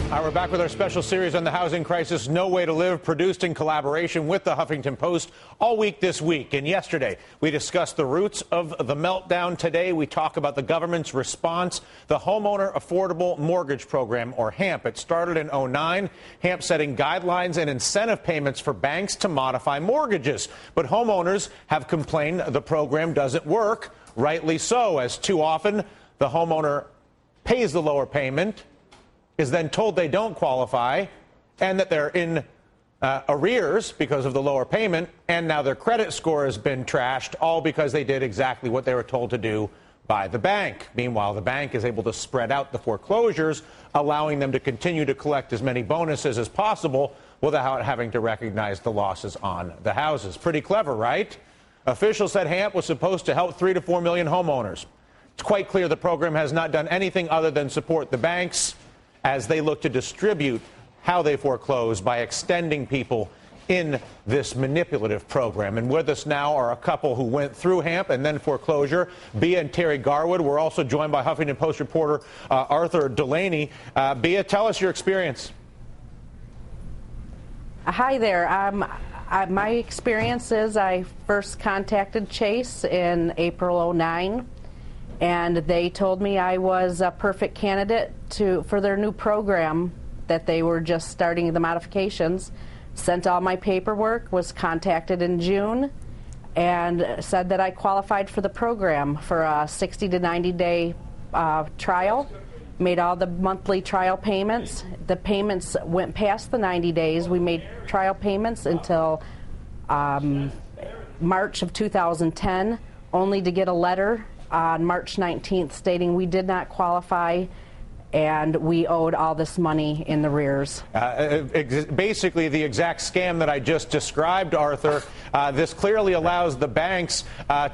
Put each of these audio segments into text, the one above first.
All right, we're back with our special series on the housing crisis, No Way to Live, produced in collaboration with the Huffington Post all week this week. And yesterday, we discussed the roots of the meltdown. Today, we talk about the government's response, the Homeowner Affordable Mortgage Program, or HAMP. It started in 2009, HAMP setting guidelines and incentive payments for banks to modify mortgages. But homeowners have complained the program doesn't work, rightly so, as too often the homeowner pays the lower payment, is then told they don't qualify, and that they're in arrears because of the lower payment, and now their credit score has been trashed, all because they did exactly what they were told to do by the bank. Meanwhile, the bank is able to spread out the foreclosures, allowing them to continue to collect as many bonuses as possible without having to recognize the losses on the houses. Pretty clever, right? Officials said HAMP was supposed to help 3 to 4 million homeowners. It's quite clear the program has not done anything other than support the banks as they look to distribute how they foreclose by extending people in this manipulative program. And with us now are a couple who went through HAMP and then foreclosure, Bea and Terry Garwood. We're also joined by Huffington Post reporter Arthur Delaney. Bea, tell us your experience. Hi there. My experience is I first contacted Chase in April '09. And they told me I was a perfect candidate for their new program, that they were just starting the modifications. Sent all my paperwork, was contacted in June, and said that I qualified for the program for a 60 to 90 day trial. Made all the monthly trial payments. The payments went past the 90 days. We made trial payments until March of 2010, only to get a letter on March 19th stating we did not qualify and we owed all this money in the rears. Basically the exact scam that I just described, Arthur. This clearly allows the banks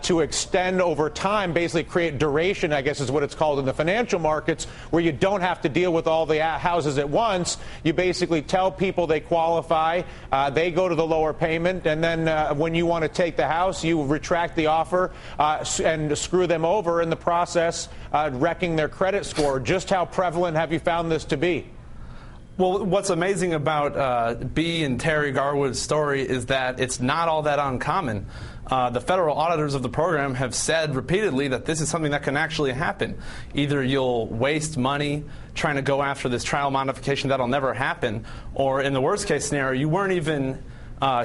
to extend over time, basically create duration, I guess is what it's called in the financial markets, where you don't have to deal with all the houses at once. You basically tell people they qualify, they go to the lower payment, and then when you want to take the house, you retract the offer and screw them over in the process, wrecking their credit score. Just how prevalent have you found this to be? Well, what's amazing about Bea and Terry Garwood's story is that it's not all that uncommon. The federal auditors of the program have said repeatedly that this is something that can actually happen. Either you'll waste money trying to go after this trial modification that'll never happen, or in the worst case scenario, you weren't even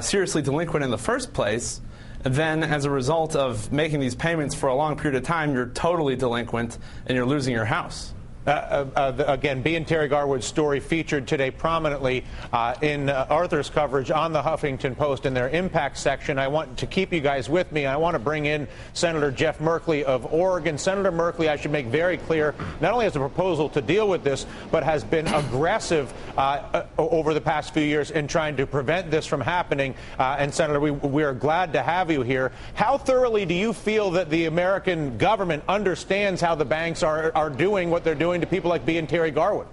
seriously delinquent in the first place. Then, as a result of making these payments for a long period of time, you're totally delinquent and you're losing your house. Again, Bea and Terry Garwood's story featured today prominently in Arthur's coverage on the Huffington Post in their impact section. I want to keep you guys with me. I want to bring in Senator Jeff Merkley of Oregon. Senator Merkley, I should make very clear, not only has a proposal to deal with this, but has been aggressive over the past few years in trying to prevent this from happening. And Senator, we are glad to have you here. How thoroughly do you feel that the American government understands how the banks are doing what they're doing to people like Bea and Terry Garwood?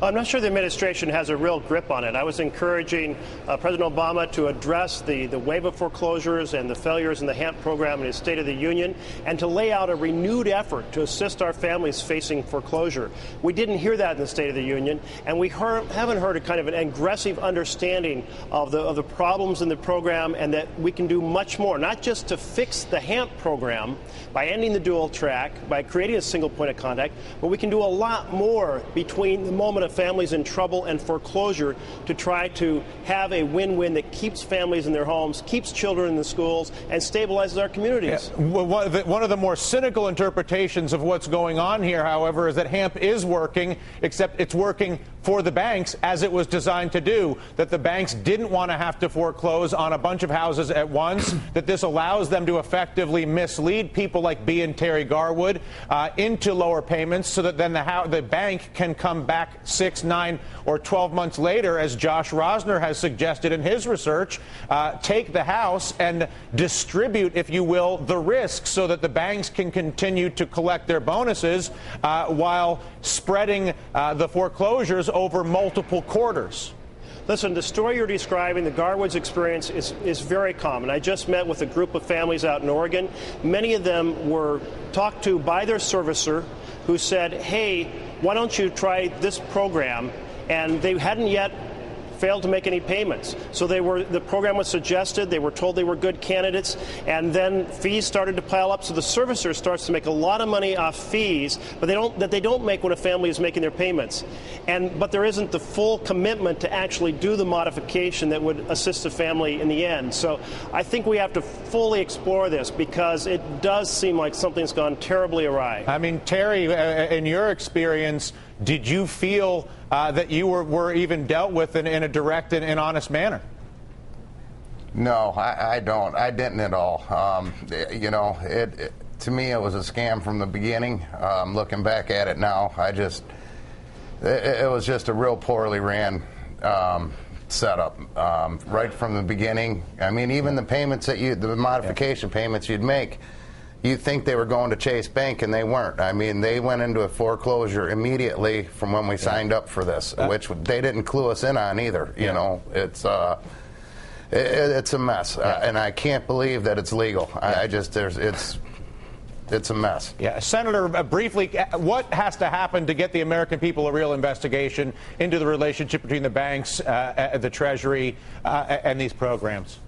I'm not sure the administration has a real grip on it. I was encouraging President Obama to address the wave of foreclosures and the failures in the HAMP program in his State of the Union, and to lay out a renewed effort to assist our families facing foreclosure. We didn't hear that in the State of the Union, and we haven't heard a kind of an aggressive understanding of the problems in the program, and that we can do much more, not just to fix the HAMP program by ending the dual track, by creating a single point of contact, but we can do a lot more between the moment of families in trouble and foreclosure to try to have a win-win that keeps families in their homes, keeps children in the schools, and stabilizes our communities. Yeah. One of the more cynical interpretations of what's going on here, however, is that HAMP is working, except it's working for the banks as it was designed to do, that the banks didn't want to have to foreclose on a bunch of houses at once, that this allows them to effectively mislead people like Bea and Terry Garwood into lower payments, so that then the bank can come back 6, 9, or 12 months later, as Josh Rosner has suggested in his research, take the house and distribute, if you will, the risk, so that the banks can continue to collect their bonuses while spreading the foreclosures over multiple quarters. Listen, the story you're describing, the Garwood's experience, is very common. I just met with a group of families out in Oregon. Many of them were talked to by their servicer, who said, hey, why don't you try this program and they hadn't yet failed to make any payments. So the program was suggested, they were told they were good candidates, and then fees started to pile up, so the servicer starts to make a lot of money off fees, but they don't make when a family is making their payments. But there isn't the full commitment to actually do the modification that would assist the family in the end. So I think we have to fully explore this, because it does seem like something's gone terribly awry. I mean, Terry, in your experience, did you feel that you were even dealt with in a direct and honest manner? No, I don't. I didn't at all. To me, it was a scam from the beginning. Looking back at it now, it was just a real poorly ran setup right from the beginning. I mean, even the payments the modification payments you'd make, you'd think they were going to Chase Bank, and they weren't. I mean, they went into a foreclosure immediately from when we signed up for this, which they didn't clue us in on either. You know, it's a mess, and I can't believe that it's legal. It's a mess. Yeah, Senator, briefly, what has to happen to get the American people a real investigation into the relationship between the banks, the Treasury, and these programs?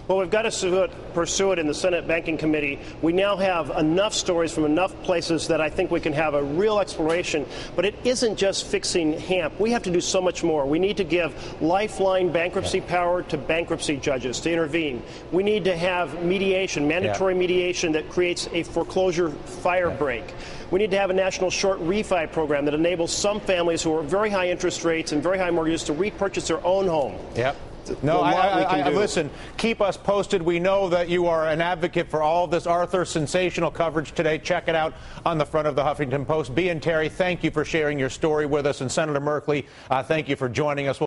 Well, we've got to pursue it in the Senate Banking Committee. We now have enough stories from enough places that I think we can have a real exploration. But it isn't just fixing HAMP. We have to do so much more. We need to give lifeline bankruptcy power to bankruptcy judges to intervene. We need to have mediation, mandatory mediation that creates a foreclosure fire break. We need to have a national short refi program that enables some families who are very high interest rates and very high mortgages to repurchase their own home. Yep. No, listen, keep us posted. We know that you are an advocate for all of this. Arthur, sensational coverage today. Check it out on the front of the Huffington Post. Bea and Terry, thank you for sharing your story with us. And Senator Merkley, thank you for joining us.